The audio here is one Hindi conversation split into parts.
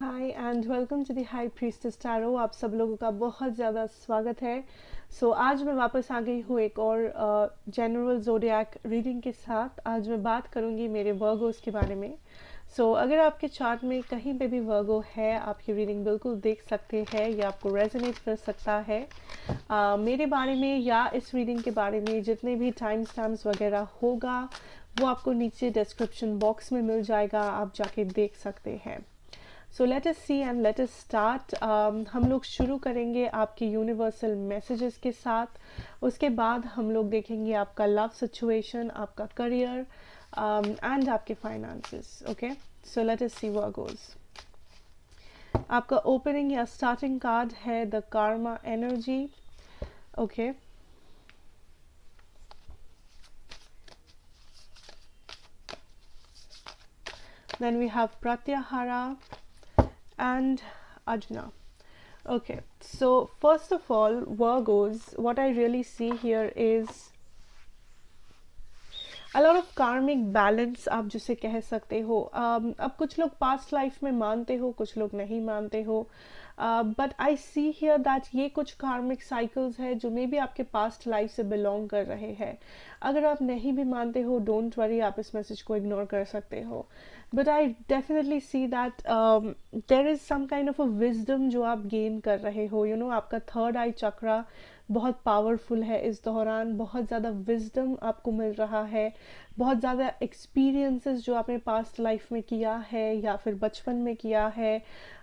Hi and welcome to the high priestess tarot. आप सब लोगों का बहुत ज़्यादा स्वागत है। आज मैं वापस आ गई हूँ एक और जनरल ज़ोडिएक रीडिंग के साथ। आज मैं बात करूँगी मेरे वर्गोस के बारे में। अगर आपके चार्ट में कहीं पे भी वर्गो है, आपकी रीडिंग बिल्कुल देख सकते हैं, या आपको रेजोनेट कर सकता है मेरे बारे में या इस रीडिंग के बारे में। जितने भी टाइम स्टैम्प्स वगैरह होगा वो आपको नीचे डिस्क्रिप्शन बॉक्स में मिल जाएगा, आप जाके देख सकते हैं। Let us see and let us start. हम लोग शुरू करेंगे आपके यूनिवर्सल मैसेजेस के साथ। उसके बाद हम लोग देखेंगे आपका लव सिचुएशन, आपका करियर एंड आपके finances. Okay, so let us see what goes. आपका ओपनिंग या स्टार्टिंग कार्ड है the karma energy. Okay, then we have pratyahara and Ajna. Okay, so first of all, Virgos, what I really see here is a lot of karmic balance, आप जिसे कह सकते हो। अब कुछ लोग पास्ट लाइफ में मानते हो, कुछ लोग नहीं मानते हो, but I see here that ये कुछ कार्मिक साइकिल्स है जो मे बी आपके पास्ट लाइफ से बिलोंग कर रहे हैं। अगर आप नहीं भी मानते हो, डोंट वरी, आप इस मैसेज को इग्नोर कर सकते हो। But I definitely see that there is some kind of a wisdom जो आप गेन कर रहे हो। आपका थर्ड आई चक्रा बहुत पावरफुल है इस दौरान। बहुत ज़्यादा विजडम आपको मिल रहा है, बहुत ज़्यादा एक्सपीरियंसेस जो आपने पास्ट लाइफ में किया है या फिर बचपन में किया है।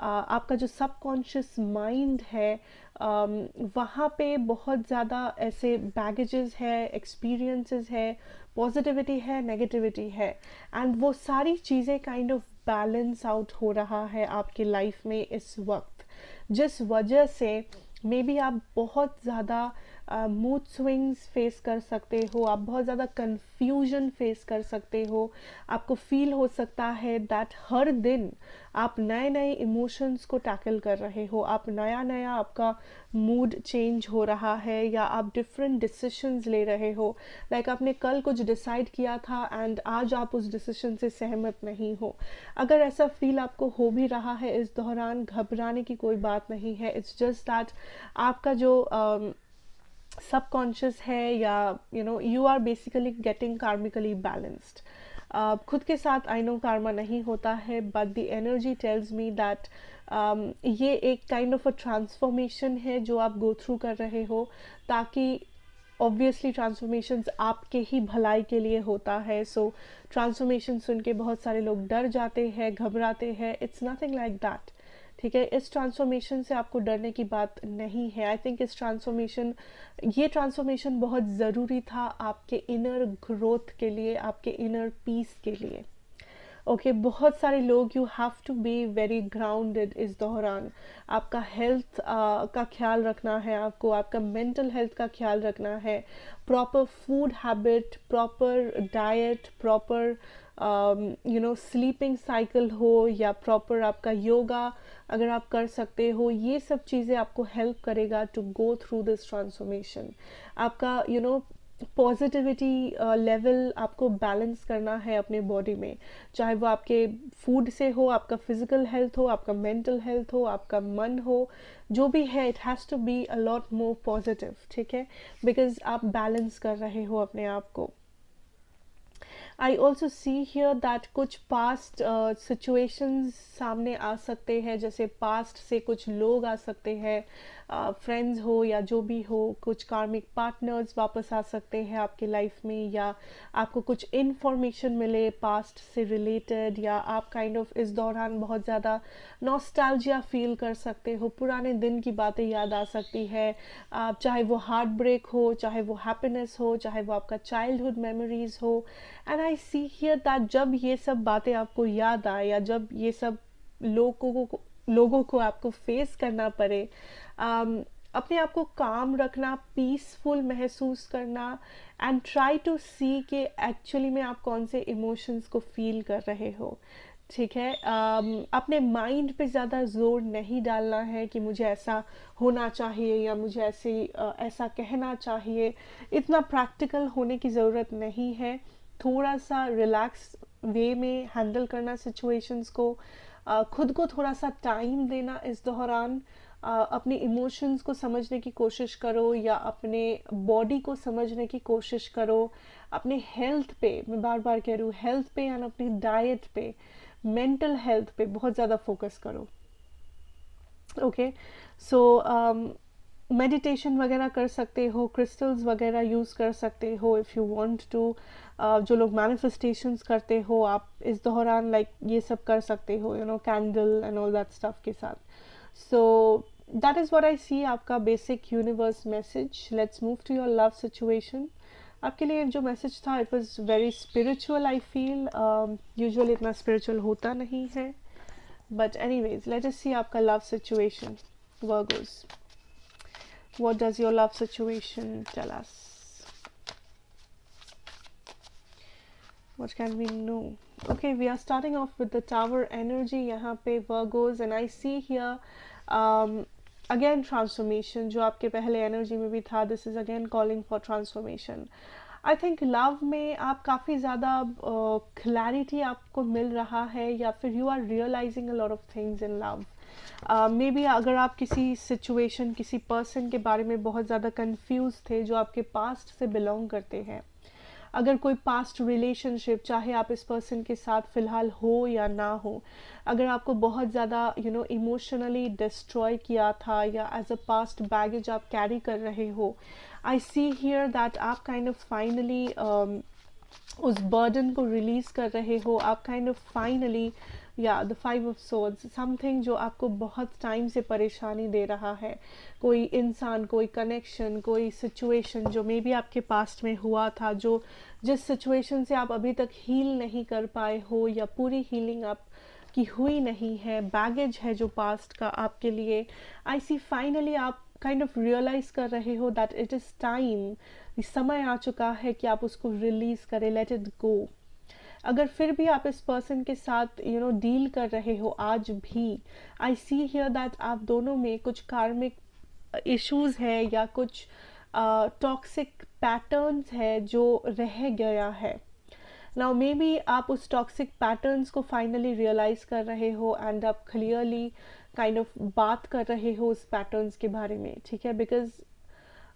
आपका जो सबकॉन्शियस माइंड है, वहाँ पे बहुत ज़्यादा ऐसे बैगेजेस है, एक्सपीरियंसेस है, पॉजिटिविटी है, नेगेटिविटी है, एंड वो सारी चीज़ें काइंड ऑफ बैलेंस आउट हो रहा है आपकी लाइफ में इस वक्त, जिस वजह से मे बी आप बहुत ज़्यादा मूड स्विंग्स फेस कर सकते हो, आप बहुत ज़्यादा कंफ्यूजन फेस कर सकते हो। आपको फील हो सकता है दैट हर दिन आप नए नए इमोशंस को टैकल कर रहे हो, आप नया नया आपका मूड चेंज हो रहा है, या आप डिफरेंट डिसीशंस ले रहे हो। लाइक आपने कल कुछ डिसाइड किया था एंड आज आप उस डिसीजन से सहमत नहीं हो। अगर ऐसा फील आपको हो भी रहा है इस दौरान, घबराने की कोई बात नहीं है। इट्स जस्ट दैट आपका जो सबकॉन्शियस है, या you are basically getting karmically balanced. खुद के साथ आई नो कार्मा नहीं होता है, but the energy tells me that ये एक काइंड ऑफ अ ट्रांसफॉर्मेशन है जो आप गो थ्रू कर रहे हो, ताकि ऑब्वियसली ट्रांसफॉर्मेशंस आपके ही भलाई के लिए होता है। ट्रांसफॉर्मेशन सुन के बहुत सारे लोग डर जाते हैं, घबराते हैं। It's nothing like that. ठीक है, इस ट्रांसफॉर्मेशन से आपको डरने की बात नहीं है। आई थिंक ये ट्रांसफॉर्मेशन बहुत ज़रूरी था आपके इनर ग्रोथ के लिए, आपके इनर पीस के लिए। ओके, बहुत सारे लोग, you have to be very grounded इस दौरान। आपका हेल्थ का ख्याल रखना है, आपको आपका मेंटल हेल्थ का ख्याल रखना है। Proper food habit, proper diet, proper sleeping cycle हो, या प्रॉपर आपका योगा अगर आप कर सकते हो, ये सब चीज़ें आपको हेल्प करेगा to go through this transformation. आपका पॉजिटिविटी लेवल आपको बैलेंस करना है अपने बॉडी में, चाहे वो आपके फूड से हो, आपका फिजिकल हेल्थ हो, आपका मेंटल हेल्थ हो, आपका मन हो, जो भी है, it has to be a lot more positive. ठीक है, बिकॉज आप बैलेंस कर रहे हो अपने आप को। आई ऑल्सो सी हियर दैट कुछ पास्ट सिचुएशंस सामने आ सकते हैं, जैसे पास्ट से कुछ लोग आ सकते हैं, फ्रेंड्स हो या जो भी हो, कुछ कार्मिक पार्टनर्स वापस आ सकते हैं आपके लाइफ में, या आपको कुछ इन्फॉर्मेशन मिले पास्ट से रिलेटेड, या आप काइंड ऑफ इस दौरान बहुत ज़्यादा नॉस्टैल्जिया फील कर सकते हो, पुराने दिन की बातें याद आ सकती है। चाहे वो हार्ट ब्रेक हो, चाहे वो हैप्पीनेस हो, चाहे वो आपका चाइल्डहुड मेमोरीज हो। And I see here that जब ये सब बातें आपको याद आए, या जब ये सब लोगों को आपको फेस करना पड़े, अपने आप को काम रखना, पीसफुल महसूस करना, एंड ट्राई टू सी कि एक्चुअली में आप कौन से इमोशंस को फील कर रहे हो। ठीक है, अपने माइंड पे ज़्यादा जोर नहीं डालना है कि मुझे ऐसा होना चाहिए, या मुझे ऐसा कहना चाहिए। इतना प्रैक्टिकल होने की ज़रूरत नहीं है। थोड़ा सा रिलैक्स वे में हैंडल करना सिचुएशंस को, खुद को थोड़ा सा टाइम देना इस दौरान, अपने इमोशंस को समझने की कोशिश करो या अपने बॉडी को समझने की कोशिश करो, अपने हेल्थ पे, मैं बार बार कह रही हूँ हेल्थ पे, एंड अपनी डाइट पे, मेंटल हेल्थ पे बहुत ज़्यादा फोकस करो। ओके, सो मेडिटेशन वगैरह कर सकते हो, क्रिस्टल्स वगैरह यूज़ कर सकते हो इफ़ यू वांट टू। जो लोग मैनिफेस्टेशंस करते हो आप इस दौरान लाइक ये सब कर सकते हो, you know, candle and all that stuff के साथ। So that is what I see आपका basic universe message. Let's move to your love situation. आपके लिए जो मैसेज था it was very spiritual, I feel. Usually इतना स्पिरिचुअल होता नहीं है, but anyways let us see आपका love situation. Virgos, what does your love situation tell us? What can we know? Okay, we are starting off with the Tower energy यहाँ पे Virgos, and I see here again transformation, जो आपके पहले energy में भी था. This is again calling for transformation. I think love में आप काफ़ी ज़्यादा clarity आपको मिल रहा है, या फिर you are realizing a lot of things in love. May be अगर आप किसी सिचुएशन, किसी पर्सन के बारे में बहुत ज़्यादा कंफ्यूज थे जो आपके पास्ट से बिलोंग करते हैं, अगर कोई पास्ट रिलेशनशिप, चाहे आप इस पर्सन के साथ फ़िलहाल हो या ना हो, अगर आपको बहुत ज़्यादा यू नो इमोशनली डिस्ट्रॉय किया था या एज अ पास्ट बैगेज आप कैरी कर रहे हो, आई सी हियर दैट आप काइंड ऑफ फाइनली उस बर्डन को रिलीज़ कर रहे हो. आप काइंड ऑफ फाइनली या द 5 ऑफ सोर्ड्स, समथिंग जो आपको बहुत टाइम से परेशानी दे रहा है, कोई इंसान, कोई कनेक्शन, कोई सिचुएशन जो मे बी आपके पास्ट में हुआ था, जो जिस सिचुएशन से आप अभी तक हील नहीं कर पाए हो या पूरी हीलिंग आप की हुई नहीं है, बैगेज है जो पास्ट का आपके लिए. आई सी फाइनली आप काइंड ऑफ रियलाइज कर रहे हो दैट इट इज़ टाइम, समय आ चुका है कि आप उसको रिलीज करें, लेट इट गो. अगर फिर भी आप इस पर्सन के साथ यू नो डील कर रहे हो आज भी, आई सी हियर दैट आप दोनों में कुछ कार्मिक इश्यूज है या कुछ टॉक्सिक पैटर्न्स है जो रह गया है. नाउ मे बी आप उस टॉक्सिक पैटर्न्स को फाइनली रियलाइज कर रहे हो एंड आप क्लियरली काइंड ऑफ बात कर रहे हो उस पैटर्न्स के बारे में, ठीक है. बिकॉज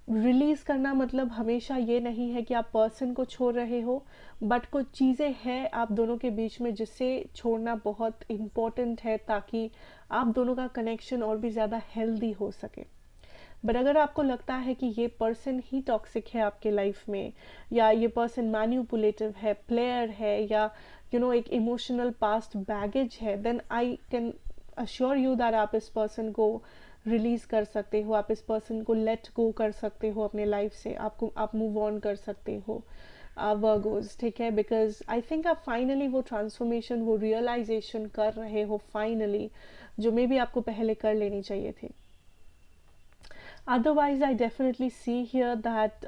रिलीज़ करना मतलब हमेशा ये नहीं है कि आप पर्सन को छोड़ रहे हो, बट कुछ चीज़ें हैं आप दोनों के बीच में जिससे छोड़ना बहुत इम्पॉर्टेंट है ताकि आप दोनों का कनेक्शन और भी ज़्यादा हेल्दी हो सके. बट अगर आपको लगता है कि ये पर्सन ही टॉक्सिक है आपके लाइफ में, या ये पर्सन मैन्युपुलेटिव है, प्लेयर है, या यू नो एक इमोशनल पास्ट बैगेज है, then I can assure you that आप इस पर्सन को रिलीज़ कर सकते हो, आप इस पर्सन को लेट गो कर सकते हो अपने लाइफ से, आप मूव ऑन कर सकते हो वर्गोज, ठीक है. बिकॉज आई थिंक आप फाइनली वो ट्रांसफॉर्मेशन, वो रियलाइजेशन कर रहे हो फाइनली, जो मे बी आपको पहले कर लेनी चाहिए थी. Otherwise I definitely see here that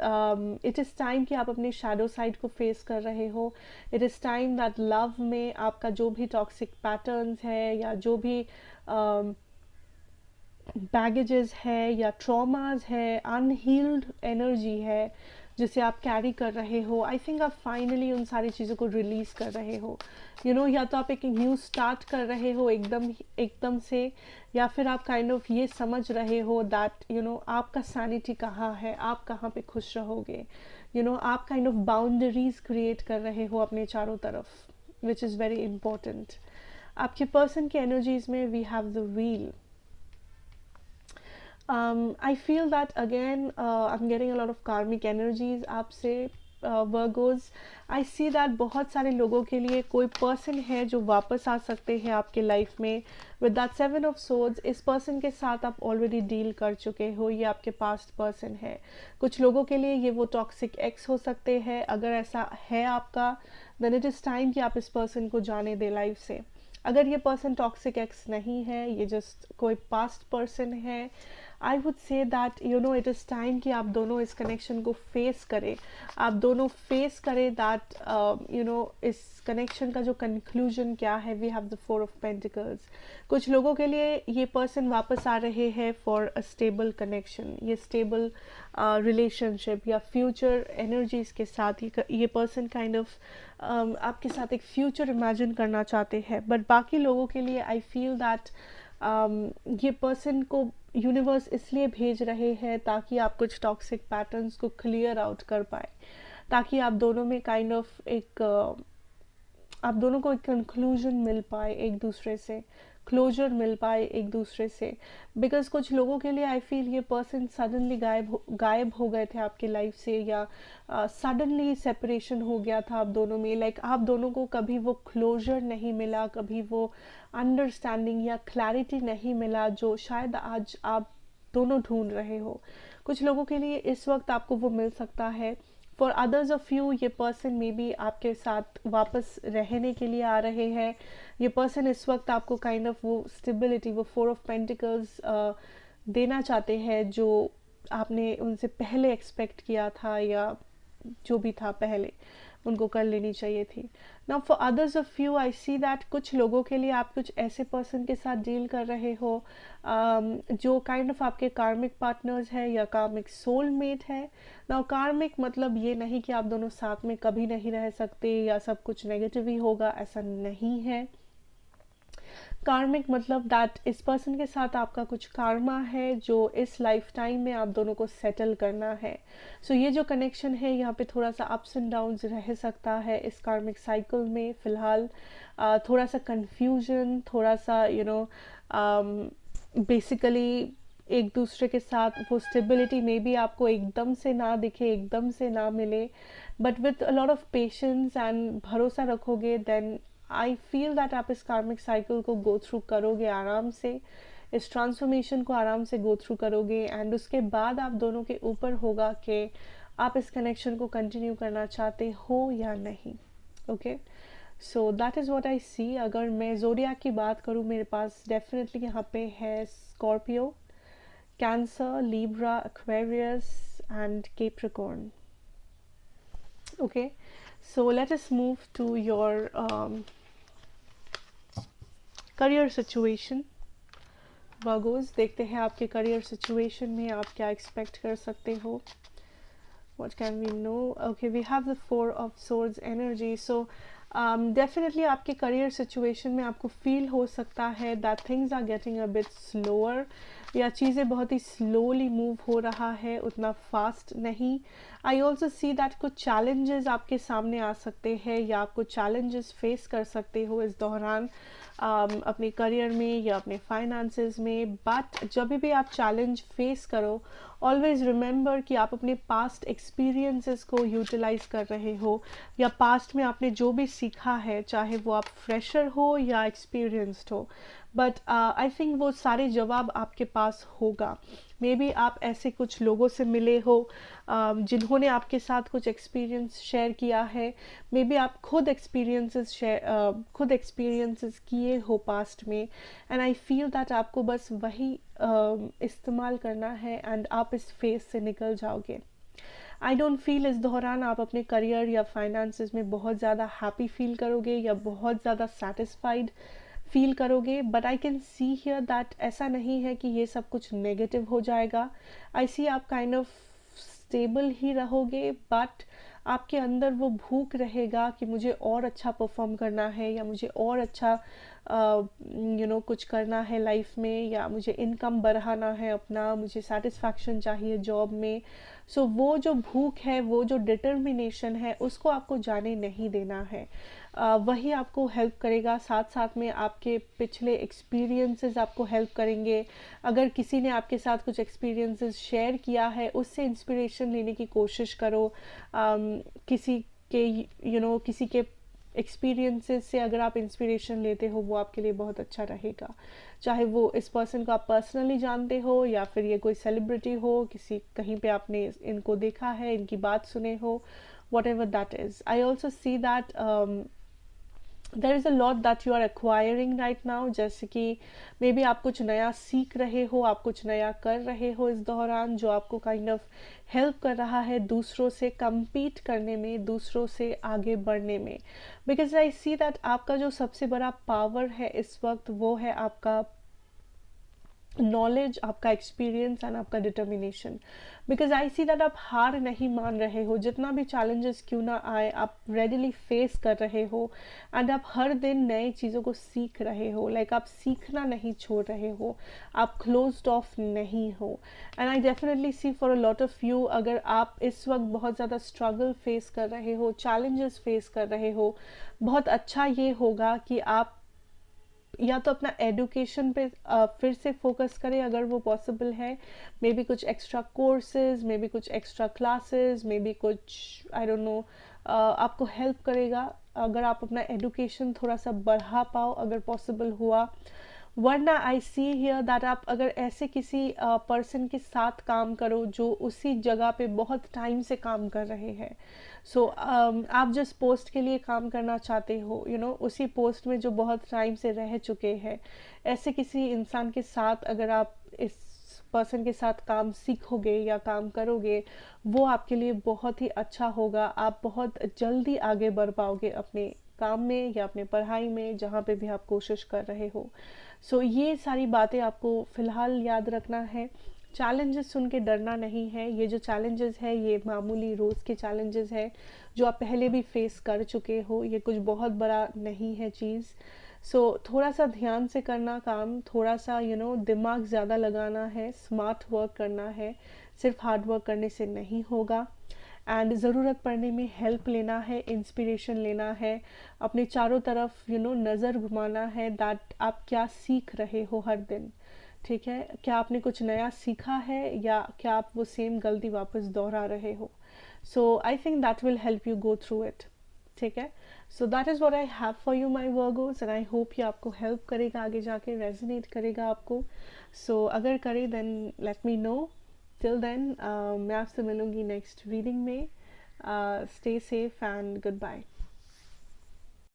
it is time कि आप अपने शैडो साइड को फेस कर रहे हो. It is time that love में आपका जो भी टॉक्सिक पैटर्न्स है या जो भी बैगेजेस है या ट्रॉमाज है, अनहील्ड एनर्जी है जिसे आप कैरी कर रहे हो, आई थिंक आप फाइनली उन सारी चीज़ों को रिलीज़ कर रहे हो. यू नो या तो आप एक न्यू स्टार्ट कर रहे हो एकदम से, या फिर आप काइंड ऑफ ये समझ रहे हो दैट यू नो आपका सैनिटी कहाँ है, आप कहाँ पे खुश रहोगे. यू नो आप काइंड ऑफ बाउंड्रीज क्रिएट कर रहे हो अपने चारों तरफ, विच इज़ वेरी इंपॉर्टेंट. आपके पर्सन की एनर्जीज में we have the wheel. I feel that again I'm getting a lot of karmic energies आपसे Virgos. I see that बहुत सारे लोगों के लिए कोई पर्सन है जो वापस आ सकते हैं आपके लाइफ में. With that 7 of Swords, इस पर्सन के साथ आप ऑलरेडी डील कर चुके हो, ये आपके पास्ट पर्सन है. कुछ लोगों के लिए ये वो टॉक्सिक एक्स हो सकते हैं. अगर ऐसा है आपका, then it is time कि आप इस पर्सन को जाने दें लाइफ से. अगर ये पर्सन टॉक्सिक एक्स नहीं है, ये जस्ट कोई पास्ट पर्सन है, I would say that you no it is time कि आप दोनों इस कनेक्शन को फेस करें, आप दोनों फेस करें दैट यू नो इस कनेक्शन का जो कंक्लूजन क्या है। We have the 4 of Pentacles। कुछ लोगों के लिए ये पर्सन वापस आ रहे हैं फॉर अ स्टेबल कनेक्शन, ये स्टेबल रिलेशनशिप या फ्यूचर एनर्जीज के साथ ये पर्सन काइंड ऑफ आपके साथ एक फ्यूचर इमेजिन करना चाहते हैं। बट बाकी लोगों के लिए आई फील दैट ये पर्सन को यूनिवर्स इसलिए भेज रहे हैं ताकि आप कुछ टॉक्सिक पैटर्न्स को क्लियर आउट कर पाए, ताकि आप दोनों में काइंड ऑफ एक आप दोनों को एक कंक्लूजन मिल पाए, एक दूसरे से क्लोजर मिल पाए एक दूसरे से। बिकॉज कुछ लोगों के लिए आई फील ये पर्सन सडनली गायब हो गए थे आपकी लाइफ से, या सडनली सेपरेशन हो गया था आप दोनों में। लाइक आप दोनों को कभी वो क्लोजर नहीं मिला, कभी वो अंडरस्टैंडिंग या क्लैरिटी नहीं मिला जो शायद आज आप दोनों ढूंढ रहे हो। कुछ लोगों के लिए इस वक्त आपको वो मिल सकता है। फॉर अदर्स ऑफ यू ये पर्सन मे बी आपके साथ वापस रहने के लिए आ रहे हैं। ये पर्सन इस वक्त आपको काइंड ऑफ वो स्टेबिलिटी, वो 4 of Pentacles देना चाहते हैं जो आपने उनसे पहले एक्सपेक्ट किया था, या जो भी था पहले उनको कर लेनी चाहिए थी। Now for others of you I see that कुछ लोगों के लिए आप कुछ ऐसे पर्सन के साथ डील कर रहे हो जो काइंड ऑफ आपके कार्मिक पार्टनर्स है या कार्मिक सोलमेट है। नाउ कार्मिक मतलब ये नहीं कि आप दोनों साथ में कभी नहीं रह सकते या सब कुछ नेगेटिव ही होगा, ऐसा नहीं है। कार्मिक मतलब दैट इस पर्सन के साथ आपका कुछ कार्मा है जो इस लाइफ टाइम में आप दोनों को सेटल करना है। सो ये जो कनेक्शन है यहाँ पे थोड़ा सा अप्स एंड डाउन्स रह सकता है इस कार्मिक साइकिल में फिलहाल। थोड़ा सा कंफ्यूजन, थोड़ा सा यू नो बेसिकली एक दूसरे के साथ वो स्टेबिलिटी में भी आपको एकदम से ना दिखे, एकदम से ना मिले, but with a lot of patience and भरोसा रखोगे देन आई फील दैट आप इस कार्मिक साइकिल को गो थ्रू करोगे आराम से, इस ट्रांसफॉर्मेशन को आराम से गो थ्रू करोगे। एंड उसके बाद आप दोनों के ऊपर होगा कि आप इस कनेक्शन को कंटिन्यू करना चाहते हो या नहीं। Okay, so that is what I see. अगर मैं ज़ोडिएक की बात करूँ, मेरे पास डेफिनेटली यहाँ पे है Scorpio, cancer, Libra, Aquarius and Capricorn. Okay, so let us move to your career situation। Virgos, देखते हैं आपके career situation में आप क्या expect कर सकते हो। What can we know? Okay, we have the 4 of Swords energy। So definitely आपके career situation में आपको feel हो सकता है that things are getting a bit slower, या चीज़ें बहुत ही स्लोली मूव हो रहा है, उतना फास्ट नहीं। आई ऑल्सो सी दैट कुछ चैलेंजेस आपके सामने आ सकते हैं या आप कुछ चैलेंजेस फेस कर सकते हो इस दौरान अपने करियर में या अपने फाइनेंसेस में। बट जब भी आप चैलेंज फेस करो, ऑलवेज रिमेंबर कि आप अपने पास्ट एक्सपीरियंसेस को यूटिलाइज कर रहे हो, या पास्ट में आपने जो भी सीखा है, चाहे वो आप फ्रेशर हो या एक्सपीरियंस्ड हो, बट आई थिंक वो सारे जवाब आपके पास होगा। मे बी आप ऐसे कुछ लोगों से मिले हो जिन्होंने आपके साथ कुछ एक्सपीरियंस शेयर किया है, मे बी आप खुद एक्सपीरियंसेस किए हो पास्ट में, एंड आई फील दैट आपको बस वही इस्तेमाल करना है एंड आप इस फेज से निकल जाओगे। आई डोंट फील इस दौरान आप अपने करियर या फाइनेंसेस में बहुत ज़्यादा हैप्पी फील करोगे या बहुत ज़्यादा सेटिस्फाइड फील करोगे, but I can see here that ऐसा नहीं है कि ये सब कुछ नेगेटिव हो जाएगा। आई सी आप काइंड ऑफ स्टेबल ही रहोगे, बट आपके अंदर वो भूख रहेगा कि मुझे और अच्छा परफॉर्म करना है, या मुझे और अच्छा कुछ करना है लाइफ में, या मुझे इनकम बढ़ाना है अपना, मुझे सेटिस्फैक्शन चाहिए जॉब में। सो वो जो भूख है, वो जो डिटर्मिनेशन है, उसको आपको जाने नहीं देना है। वही आपको हेल्प करेगा। साथ साथ में आपके पिछले एक्सपीरियंसेस आपको हेल्प करेंगे। अगर किसी ने आपके साथ कुछ एक्सपीरियंसेस शेयर किया है, उससे इंस्पिरेशन लेने की कोशिश करो। किसी के एक्सपीरियंसेस से अगर आप इंस्पिरेशन लेते हो, वो आपके लिए बहुत अच्छा रहेगा। चाहे वो इस पर्सन को आप पर्सनली जानते हो या फिर ये कोई सेलिब्रिटी हो, किसी कहीं पे आपने इनको देखा है, इनकी बात सुने हो, whatever that is. I also see that there is a lot that you are acquiring right now, जैसे कि मे बी आप कुछ नया सीख रहे हो, आप कुछ नया कर रहे हो इस दौरान, जो आपको काइंड ऑफ हेल्प कर रहा है दूसरों से compete करने में, दूसरों से आगे बढ़ने में। बिकॉज आई सी दैट आपका जो सबसे बड़ा पावर है इस वक्त, वो है आपका नॉलेज, आपका एक्सपीरियंस एंड आपका determination. Because I see that आप हार नहीं मान रहे हो, जितना भी चैलेंजेस क्यों ना आए आप रेडिली फेस कर रहे हो, एंड आप हर दिन नए चीज़ों को सीख रहे हो। लाइक आप सीखना नहीं छोड़ रहे हो, आप क्लोज्ड ऑफ नहीं हो। And I definitely see for a lot of you, अगर आप इस वक्त बहुत ज़्यादा स्ट्रगल फेस कर रहे हो, चैलेंजेस फेस कर रहे हो, बहुत अच्छा ये होगा कि आप या तो अपना एडुकेशन पे फिर से फोकस करें अगर वो पॉसिबल है। मे बी कुछ एक्स्ट्रा कोर्सेज, मे बी कुछ एक्स्ट्रा क्लासेस, मे बी कुछ आई डोंट नो आपको हेल्प करेगा अगर आप अपना एडुकेशन थोड़ा सा बढ़ा पाओ, अगर पॉसिबल हुआ। वरना आई सी हियर दैट आप अगर ऐसे किसी पर्सन के साथ काम करो जो उसी जगह पे बहुत टाइम से काम कर रहे हैं। सो आप जिस पोस्ट के लिए काम करना चाहते हो, उसी पोस्ट में जो बहुत टाइम से रह चुके हैं, ऐसे किसी इंसान के साथ अगर आप इस पर्सन के साथ काम सीखोगे या काम करोगे, वो आपके लिए बहुत ही अच्छा होगा। आप बहुत जल्दी आगे बढ़ पाओगे अपने काम में या अपने पढ़ाई में, जहाँ पे भी आप कोशिश कर रहे हो। सो ये सारी बातें आपको फ़िलहाल याद रखना है। चैलेंजेस सुन के डरना नहीं है, ये जो चैलेंजेस है ये मामूली रोज़ के चैलेंजेस है जो आप पहले भी फेस कर चुके हो, ये कुछ बहुत बड़ा नहीं है चीज़। सो थोड़ा सा ध्यान से करना काम, थोड़ा सा दिमाग ज़्यादा लगाना है, स्मार्ट वर्क करना है, सिर्फ हार्ड वर्क करने से नहीं होगा। एंड ज़रूरत पड़ने में हेल्प लेना है, इंस्पिरेशन लेना है, अपने चारों तरफ नज़र घुमाना है दैट आप क्या सीख रहे हो हर दिन। ठीक है, क्या आपने कुछ नया सीखा है या क्या आप वो सेम गलती वापस दोहरा रहे हो। So I think that will help you go through it. ठीक है, so that is what I have for you my Virgos, and I hope ये आपको हेल्प करेगा, आगे जाके रेजोनेट करेगा आपको। सो अगर करे then let me know. Till then मैं आपसे मिलूंगी नेक्स्ट रीडिंग में। Stay safe and good bye.